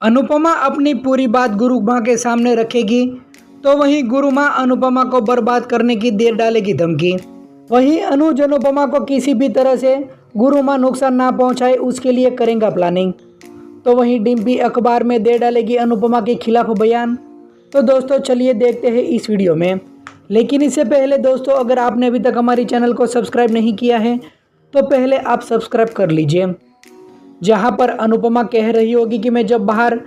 अनुपमा अपनी पूरी बात गुरु माँ के सामने रखेगी तो वहीं गुरु माँ अनुपमा को बर्बाद करने की दे डालेगी धमकी। वहीं अनुज अनुपमा को किसी भी तरह से गुरु माँ नुकसान ना पहुंचाए उसके लिए करेंगे प्लानिंग। तो वहीं डिम्पी अखबार में दे डालेगी अनुपमा के खिलाफ बयान। तो दोस्तों चलिए देखते हैं इस वीडियो में। लेकिन इससे पहले दोस्तों, अगर आपने अभी तक हमारी चैनल को सब्सक्राइब नहीं किया है तो पहले आप सब्सक्राइब कर लीजिए। जहां पर अनुपमा कह रही होगी कि मैं जब बाहर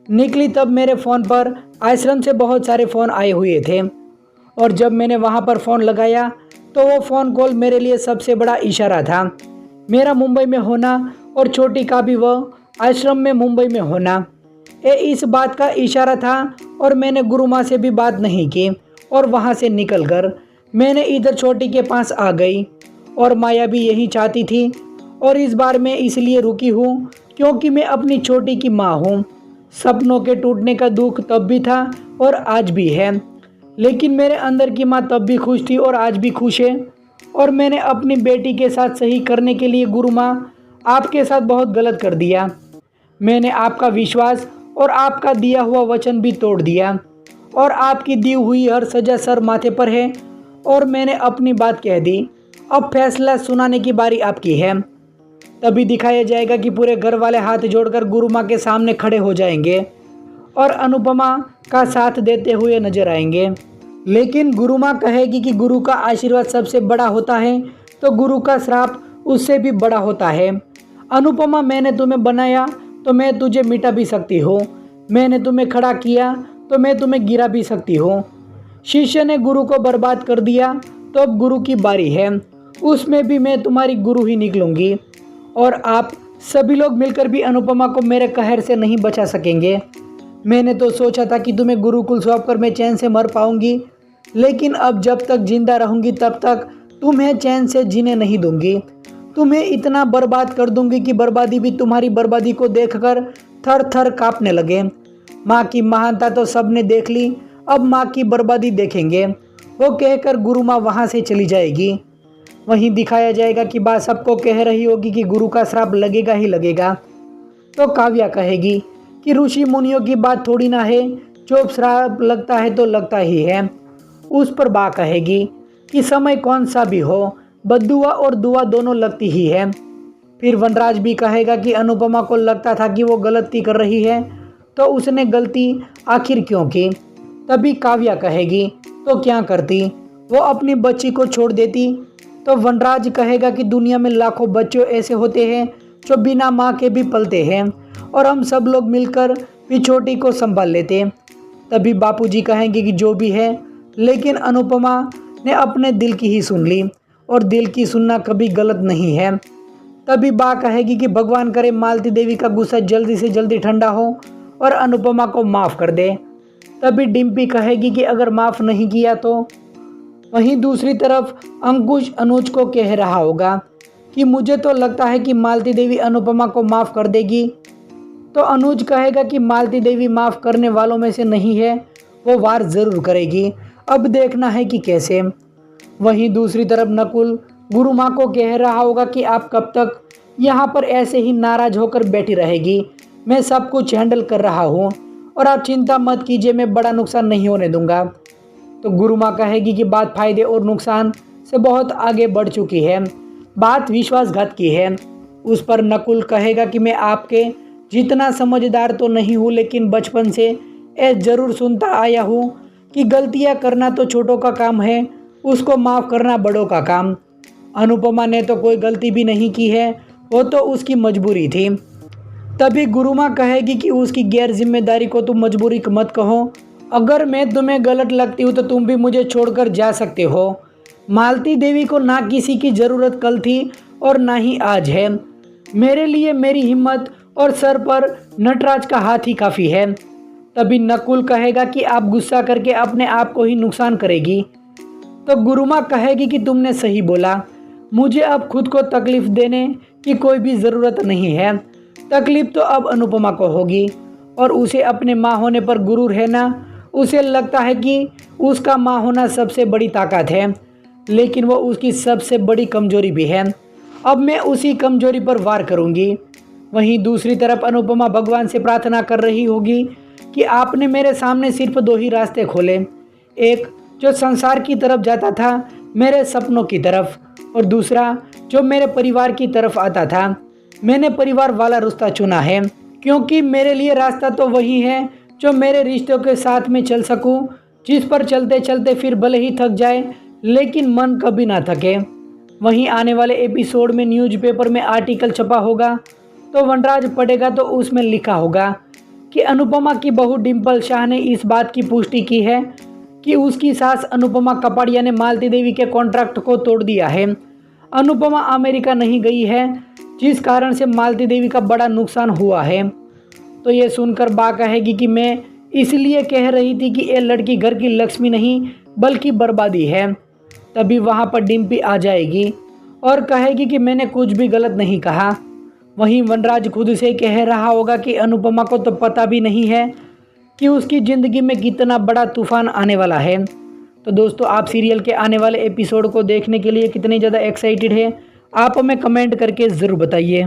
निकली तब मेरे फ़ोन पर आश्रम से बहुत सारे फ़ोन आए हुए थे और जब मैंने वहां पर फ़ोन लगाया तो वो फ़ोन कॉल मेरे लिए सबसे बड़ा इशारा था। मेरा मुंबई में होना और छोटी का भी वो आश्रम में मुंबई में होना, ये इस बात का इशारा था। और मैंने गुरु माँ से भी बात नहीं की और वहाँ से निकलकर मैंने इधर छोटी के पास आ गई और माया भी यही चाहती थी। और इस बार मैं इसलिए रुकी हूँ क्योंकि मैं अपनी छोटी की माँ हूँ। सपनों के टूटने का दुख तब भी था और आज भी है, लेकिन मेरे अंदर की माँ तब भी खुश थी और आज भी खुश है। और मैंने अपनी बेटी के साथ सही करने के लिए गुरु माँ आपके साथ बहुत गलत कर दिया। मैंने आपका विश्वास और आपका दिया हुआ वचन भी तोड़ दिया और आपकी दी हुई हर सजा सर माथे पर है और मैंने अपनी बात कह दी। अब फैसला सुनाने की बारी आपकी है। तभी दिखाया जाएगा कि पूरे घर वाले हाथ जोड़कर गुरु माँ के सामने खड़े हो जाएंगे और अनुपमा का साथ देते हुए नजर आएंगे। लेकिन गुरु माँ कहेगी कि गुरु का आशीर्वाद सबसे बड़ा होता है तो गुरु का श्राप उससे भी बड़ा होता है। अनुपमा, मैंने तुम्हें बनाया तो मैं तुझे मिटा भी सकती हूँ, मैंने तुम्हें खड़ा किया तो मैं तुम्हें गिरा भी सकती हूँ। शिष्य ने गुरु को बर्बाद कर दिया तो अब गुरु की बारी है, उसमें भी मैं तुम्हारी गुरु ही निकलूंगी। और आप सभी लोग मिलकर भी अनुपमा को मेरे कहर से नहीं बचा सकेंगे। मैंने तो सोचा था कि तुम्हें गुरुकुल सौंप कर मैं चैन से मर पाऊंगी, लेकिन अब जब तक जिंदा रहूंगी तब तक तुम्हें चैन से जीने नहीं दूंगी। तुम्हें इतना बर्बाद कर दूंगी कि बर्बादी भी तुम्हारी बर्बादी को देखकर थर थर कांपने लगे। माँ की महानता तो सबने देख ली, अब माँ की बर्बादी देखेंगे, वो कहकर गुरु माँ वहाँ से चली जाएगी। वहीं दिखाया जाएगा कि बात सबको कह रही होगी कि गुरु का श्राप लगेगा ही लगेगा। तो काव्या कहेगी कि ऋषि मुनियों की बात थोड़ी ना है, जो श्राप लगता है तो लगता ही है। उस पर बा कहेगी कि समय कौन सा भी हो, बद्दुआ और दुआ दोनों लगती ही है। फिर वनराज भी कहेगा कि अनुपमा को लगता था कि वो गलती कर रही है तो उसने गलती आखिर क्यों की। तभी काव्या कहेगी तो क्या करती, वो अपनी बच्ची को छोड़ देती। तो वनराज कहेगा कि दुनिया में लाखों बच्चे ऐसे होते हैं जो बिना माँ के भी पलते हैं और हम सब लोग मिलकर भी छोटी को संभाल लेते। तभी बापूजी कहेंगे कि जो भी है, लेकिन अनुपमा ने अपने दिल की ही सुन ली और दिल की सुनना कभी गलत नहीं है। तभी बा कहेगी कि भगवान करे मालती देवी का गुस्सा जल्दी से जल्दी ठंडा हो और अनुपमा को माफ़ कर दे। तभी डिम्पी कहेगी कि अगर माफ़ नहीं किया तो। वहीं दूसरी तरफ अंकुश अनुज को कह रहा होगा कि मुझे तो लगता है कि मालती देवी अनुपमा को माफ़ कर देगी। तो अनुज कहेगा कि मालती देवी माफ़ करने वालों में से नहीं है, वो वार ज़रूर करेगी, अब देखना है कि कैसे। वहीं दूसरी तरफ नकुल गुरु माँ को कह रहा होगा कि आप कब तक यहाँ पर ऐसे ही नाराज होकर बैठी रहेगी, मैं सब कुछ हैंडल कर रहा हूँ और आप चिंता मत कीजिए, मैं बड़ा नुकसान नहीं होने दूंगा। तो गुरु माँ कहेगी कि बात फायदे और नुकसान से बहुत आगे बढ़ चुकी है, बात विश्वासघात की है। उस पर नकुल कहेगा कि मैं आपके जितना समझदार तो नहीं हूँ, लेकिन बचपन से ये ज़रूर सुनता आया हूँ कि गलतियाँ करना तो छोटों का काम है, उसको माफ़ करना बड़ों का काम। अनुपमा ने तो कोई गलती भी नहीं की है, वो तो उसकी मजबूरी थी। तभी गुरु माँ कहेगी कि उसकी गैर जिम्मेदारी को तुम मजबूरी मत कहो, अगर मैं तुम्हें गलत लगती हूँ तो तुम भी मुझे छोड़कर जा सकते हो। मालती देवी को ना किसी की ज़रूरत कल थी और ना ही आज है, मेरे लिए मेरी हिम्मत और सर पर नटराज का हाथ ही काफ़ी है। तभी नकुल कहेगा कि आप गुस्सा करके अपने आप को ही नुकसान करेगी। तो गुरु माँ कहेगी कि तुमने सही बोला, मुझे अब खुद को तकलीफ़ देने की कोई भी ज़रूरत नहीं है, तकलीफ़ तो अब अनुपमा को होगी। और उसे अपने माँ होने पर गुरूर है ना, उसे लगता है कि उसका माँ होना सबसे बड़ी ताकत है, लेकिन वो उसकी सबसे बड़ी कमजोरी भी है। अब मैं उसी कमजोरी पर वार करूँगी। वहीं दूसरी तरफ अनुपमा भगवान से प्रार्थना कर रही होगी कि आपने मेरे सामने सिर्फ 2 ही रास्ते खोले, एक जो संसार की तरफ जाता था, मेरे सपनों की तरफ, और दूसरा जो मेरे परिवार की तरफ आता था। मैंने परिवार वाला रास्ता चुना है, क्योंकि मेरे लिए रास्ता तो वही है जो मेरे रिश्तों के साथ में चल सकूं, जिस पर चलते चलते फिर भले ही थक जाए लेकिन मन कभी ना थके। वहीं आने वाले एपिसोड में न्यूज़पेपर में आर्टिकल छपा होगा तो वनराज पढ़ेगा तो उसमें लिखा होगा कि अनुपमा की बहू डिम्पल शाह ने इस बात की पुष्टि की है कि उसकी सास अनुपमा कपाड़िया ने मालती देवी के कॉन्ट्रैक्ट को तोड़ दिया है। अनुपमा अमेरिका नहीं गई है, जिस कारण से मालती देवी का बड़ा नुकसान हुआ है। तो ये सुनकर बा कहेगी कि मैं इसलिए कह रही थी कि ये लड़की घर की लक्ष्मी नहीं बल्कि बर्बादी है। तभी वहाँ पर डिम्पी आ जाएगी और कहेगी कि मैंने कुछ भी गलत नहीं कहा। वहीं वनराज खुद से कह रहा होगा कि अनुपमा को तो पता भी नहीं है कि उसकी ज़िंदगी में कितना बड़ा तूफान आने वाला है। तो दोस्तों, आप सीरियल के आने वाले एपिसोड को देखने के लिए कितने ज़्यादा एक्साइटेड है, आप हमें कमेंट करके ज़रूर बताइए।